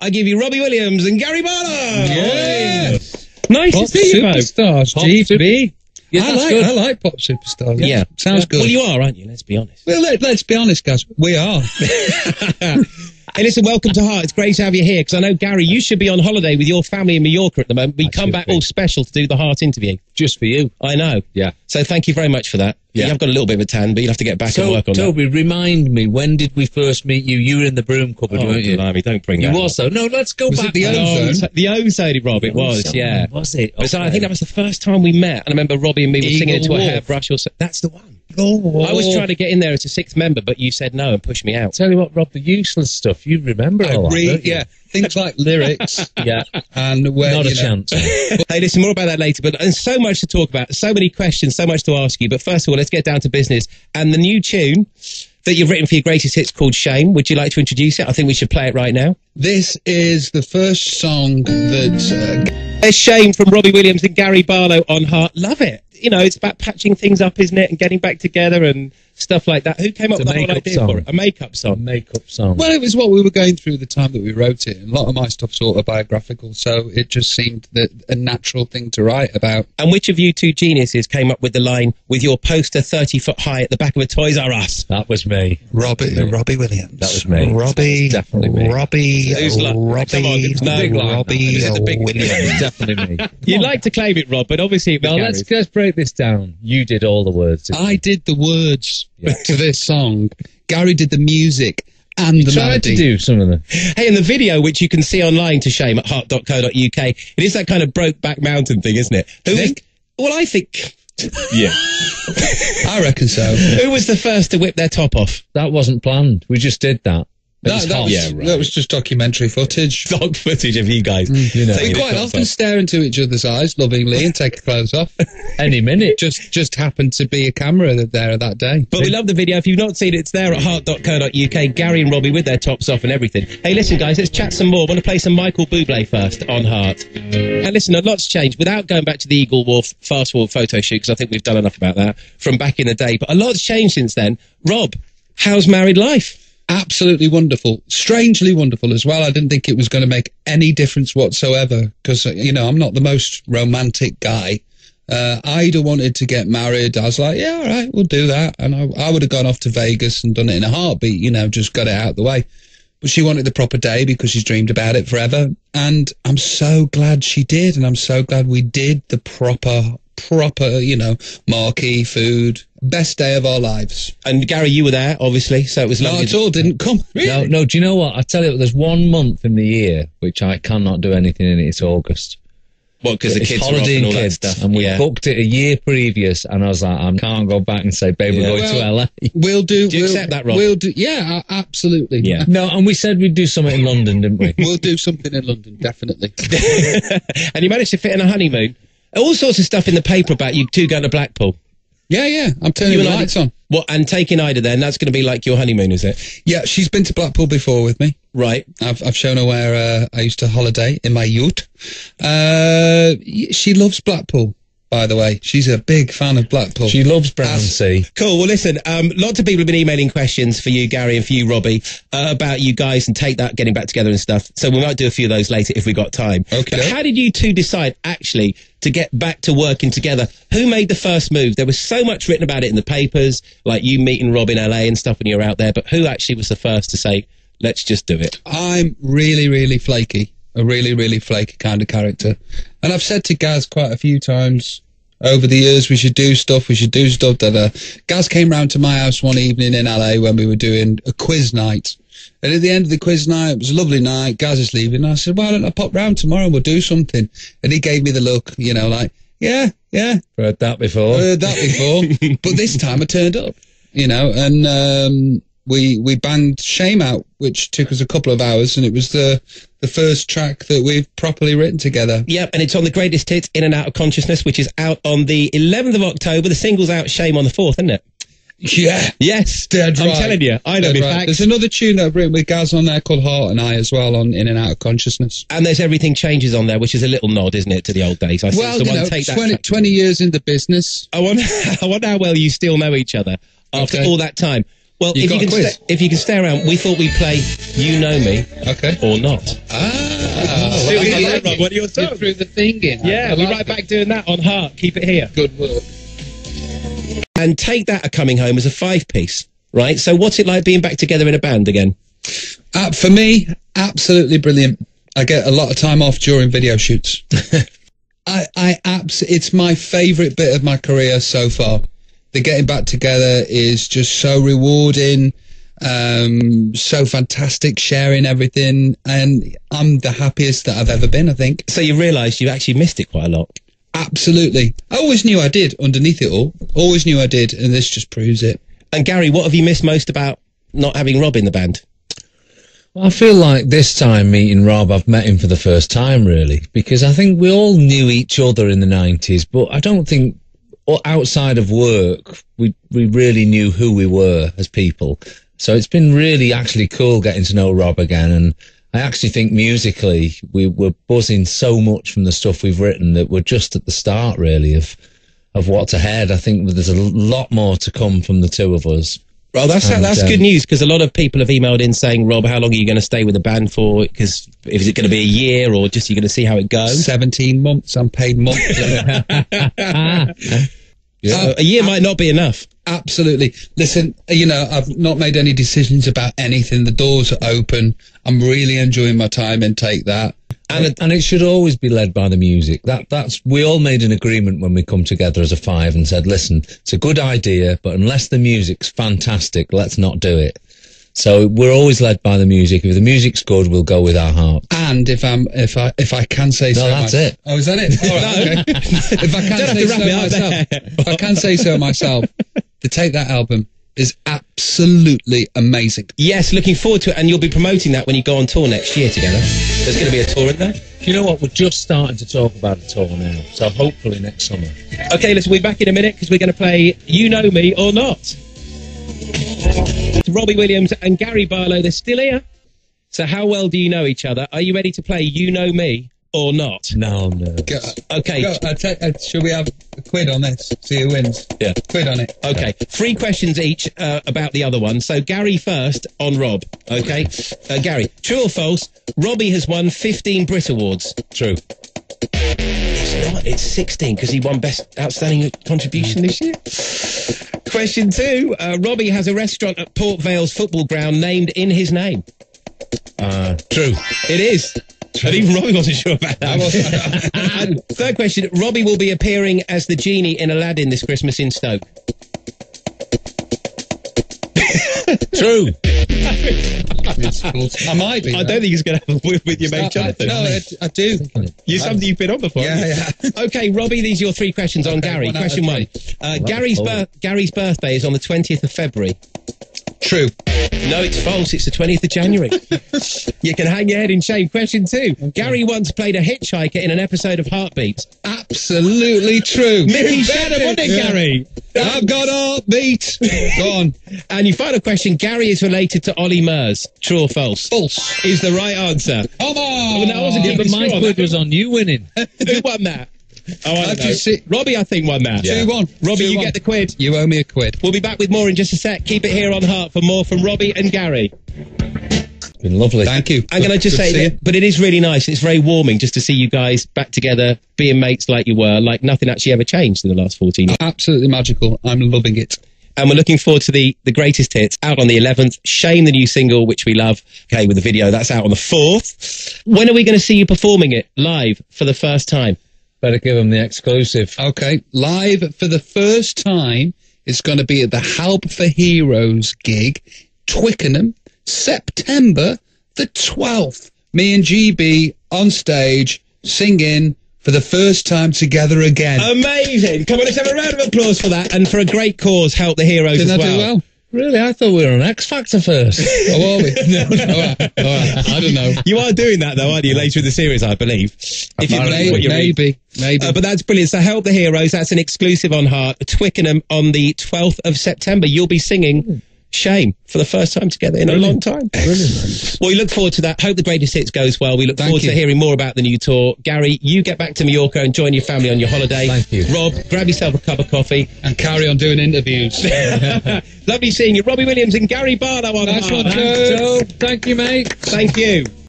I give you Robbie Williams and Gary Barlow. Yeah. Nice to see you both. Superstars, GB. Yeah, I like pop superstars. Yeah. Sounds good. Well, you are, aren't you? Let's be honest. Well, let's be honest, guys. We are. Hey, listen, welcome to Heart. It's great to have you here, because I know, Gary, you should be on holiday with your family in Mallorca at the moment, but you come back all special to do the Heart interview. Just for you. I know. Yeah. So thank you very much for that. Yeah. You have got a little bit of a tan, but you'll have to get back and work on Toby, remind me, when did we first meet you? You were in the broom cupboard, weren't you? Blimey, don't bring You that also. No, let's go Was back. it the ozone? The ozone, Rob, it was, yeah. Was it? But so I think that was the first time we met, and I remember Robbie and me were singing it to a hairbrush or so. That's the one. I was trying to get in there as a sixth member, but you said no and pushed me out. Tell you what, Rob, the useless stuff, you remember all that, don't you? Yeah, things like lyrics. Yeah. And where, Not a chance. Hey, listen, more about that later, but there's so much to talk about, so many questions, so much to ask you. But first of all, let's get down to business. And the new tune that you've written for your greatest hits called Shame, would you like to introduce it? I think we should play it right now. This is the first song that... There's Shame from Robbie Williams and Gary Barlow on Heart. Love it. You know, it's about patching things up, isn't it? And getting back together and stuff like that. Who came up with the whole idea for it? A makeup song. Makeup song. Well, it was what we were going through the time that we wrote it. And a lot of my stuff's autobiographical, so it just seemed a natural thing to write about. And which of you two geniuses came up with the line, with your poster 30 foot high at the back of a Toys R Us? That was me. Robbie Williams. That was me. Robbie. Definitely me. Robbie. Who's like- come on, it's the big line. Robbie Is it the big Williams. Definitely me. You'd like to claim it, Rob, but obviously it was Now, Gary's. let's break this down. You did all the words. didn't you? I did the words to this song. Gary did the music and the Tried melody. to do some of them. Hey, in the video, which you can see online to Shame at heart.co.uk, it is that kind of Brokeback Mountain thing, isn't it? I think... Yeah. I reckon so. Who was the first to whip their top off? That wasn't planned. We just did that. That was just documentary footage. Dog footage of you guys. You know. We quite often stare into each other's eyes lovingly and take our clothes off. Any minute. Just happened to be a camera there that day. But we love the video. If you've not seen it, it's there at heart.co.uk. Gary and Robbie with their tops off and everything. Hey, listen, guys, let's chat some more. I want to play some Michael Bublé first on Heart. And listen, a lot's changed. Without going back to the Eagle Wolf fast forward photo shoot, because I think we've done enough about that from back in the day. But a lot's changed since then. Rob, how's married life? Absolutely wonderful. Strangely wonderful as well. I didn't think it was going to make any difference whatsoever because, I'm not the most romantic guy. Ida wanted to get married. I was like, yeah, all right, we'll do that. And I would have gone off to Vegas and done it in a heartbeat, just got it out of the way. But she wanted the proper day because she's dreamed about it forever. And I'm so glad she did. And I'm so glad we did the proper, marquee food. Best day of our lives. And Gary, you were there, obviously, so it was lovely. Not at all, didn't come. Really? No, do you know what? I tell you, there's 1 month in the year which I cannot do anything in. It's August. What, because the It's kids are off holiday and all and that kids, stuff? and we booked it a year previous, and I was like, I can't go back and say, babe, we're going to LA. We'll do. Do you accept that, Rob? We'll do. Yeah, absolutely. Yeah. No, and we said we'd do something in London, didn't we? We'll do something in London, definitely. And you managed to fit in a honeymoon. All sorts of stuff in the paper about you two going to Blackpool. Yeah. I'm turning the lights on. What, and taking Ida then? That's going to be like your honeymoon, is it? Yeah, she's been to Blackpool before with me. Right. I've shown her where I used to holiday in my yacht. She loves Blackpool, by the way. She's a big fan of Blackpool. She loves Brownsea. Cool. Well, listen, lots of people have been emailing questions for you, Gary, and for you, Robbie, about you guys and Take That, getting back together and stuff. So we might do a few of those later if we got time. Okay. But how did you two decide, actually, to get back to working together? Who made the first move? There was so much written about it in the papers, like you meeting Rob in LA and stuff when you were out there, but who actually was the first to say, let's just do it? I'm really, really flaky. A really, really flaky kind of character. And I've said to Gaz quite a few times over the years, we should do stuff. Gaz came round to my house one evening in LA when we were doing a quiz night. And at the end of the quiz night, it was a lovely night, Gaz is leaving, and I said, why don't I pop round tomorrow and we'll do something? And he gave me the look, like, yeah. Heard that before. But this time I turned up, and we banged Shame out, which took us a couple of hours, and it was the first track that we've properly written together. Yep, and it's on the greatest hits, In and Out of Consciousness, which is out on the 11th of October. The single's out, Shame, on the 4th, isn't it? Yeah. Yes. Dead I'm right. telling you, I know Dead the right. facts. There's another tune that I've written with Gaz on there called Heart and I as well, on In and Out of Consciousness. And there's Everything Changes on there, which is a little nod, isn't it, to the old days? Well, Take that 20 years in the business. I wonder how well you still know each other after all that time. Well, You got a quiz? if you can stay around, we thought we'd play You Know Me Okay. or Not. See what you like, Rob? What are your Did thoughts? through the thing in. Yeah, I we're like right back doing that on Heart. Keep it here. Good work. And Take That are coming home as a 5-piece, right? So what's it like being back together in a band again? For me, absolutely brilliant. I get a lot of time off during video shoots. It's my favourite bit of my career so far. The getting back together is just so rewarding, so fantastic, sharing everything, and I'm the happiest that I've ever been, I think. So you realised you actually missed it quite a lot. Absolutely. I always knew I did underneath it all. Always knew I did, and this just proves it. And Gary, what have you missed most about not having Rob in the band? I feel like this time meeting Rob, I've met him for the first time, really, because I think we all knew each other in the 90s, but I don't think outside of work we really knew who we were as people. So it's been really actually cool getting to know Rob again, and I actually think musically we were buzzing so much from the stuff we've written that we're just at the start, really, of what's ahead. I think there's a lot more to come from the two of us. Well, that's good news, because a lot of people have emailed in saying, Rob, how long are you going to stay with the band for? Because is it going to be a year, or just you're going to see how it goes? 17 months, I'm paid monthly. A year might not be enough. Absolutely. Listen, I've not made any decisions about anything. The doors are open. I'm really enjoying my time and Take That. And it should always be led by the music. We all made an agreement when we come together as a 5 and said, listen, it's a good idea, but unless the music's fantastic, let's not do it. So we're always led by the music. If the music's good, we'll go with our heart. And if I can say so, that's it. Oh, is that it? All right, okay. If I can say so myself, the Take That album is absolutely amazing. Yes, looking forward to it, and you'll be promoting that when you go on tour next year together. There's going to be a tour in there. You know what? We're just starting to talk about a tour now, so hopefully next summer. Okay, listen, we'll be back in a minute because we're going to play You Know Me or Not. Robbie Williams and Gary Barlow, they're still here. So how well do you know each other? Are you ready to play You Know Me or Not? No, no. Okay. Should we have a quid on this? See who wins? Yeah. Quid on it. Okay. 3 questions each about the other one. So Gary first on Rob. Okay. Gary, true or false? Robbie has won 15 Brit Awards. True. It's not. It's 16 because he won Best Outstanding Contribution this year. Question 2. Robbie has a restaurant at Port Vale's football ground named in his name. True. It is. And even Robbie wasn't sure about that. And 3rd question. Robbie will be appearing as the genie in Aladdin this Christmas in Stoke. True. I might be. I don't think he's going to have a word with your mate Jonathan. No, I do. You're something you've been on before. Yeah. Okay, Robbie, these are your 3 questions on Gary. Question 1. Gary's birthday is on the 20th of February. True. No, it's false. It's the 20th of January. You can hang your head in shame. Question 2. Okay. Gary once played a hitchhiker in an episode of Heartbeat. Absolutely true. Mickey Shannon, wasn't it, Gary? I've got Heartbeat. Go on. And your final question. Gary is related to Ollie Murs. True or false? False. Is the right answer. Come on. Oh, no, I wasn't But my quid was on you winning. Who won that? Oh, I don't know. Robbie, I think, won that. 2-1. Robbie, you get the quid. You owe me a quid. We'll be back with more in just a sec. Keep it here on Heart for more from Robbie and Gary. Been lovely. Thank you. I'm going to just say that, but it is really nice. It's very warming just to see you guys back together, being mates like you were, like nothing actually ever changed in the last 14 years. Absolutely magical. I'm loving it. And we're looking forward to the greatest hits out on the 11th. Shame, the new single, which we love. Okay, with the video, that's out on the 4th. When are we going to see you performing it live for the first time? Better give them the exclusive. Okay, live for the first time, it's going to be at the Help for Heroes gig, Twickenham, September the 12th. Me and GB on stage, singing for the first time together again. Amazing! Come on, let's have a round of applause for that, and for a great cause, Help the Heroes Didn't as I well. do well? Really? I thought we were on X Factor first. Oh, are we? No. All right. I don't know. You are doing that, though, aren't you, later in the series, I believe? If you believe what you read. Maybe. But that's brilliant. So Help the Heroes, that's an exclusive on Heart. Twickenham on the 12th of September. You'll be singing Shame. For the first time together in a long time. Brilliant. Well, we look forward to that. Hope the Greatest Hits goes well. We look Thank forward to you. hearing more about the new tour. Gary, you get back to Mallorca and join your family on your holiday. Thank you. Rob, grab yourself a cup of coffee. And carry on doing interviews. Lovely seeing you. Robbie Williams and Gary Barlow on Nice one, Heart. Joe. Thank you, mate. Thank you.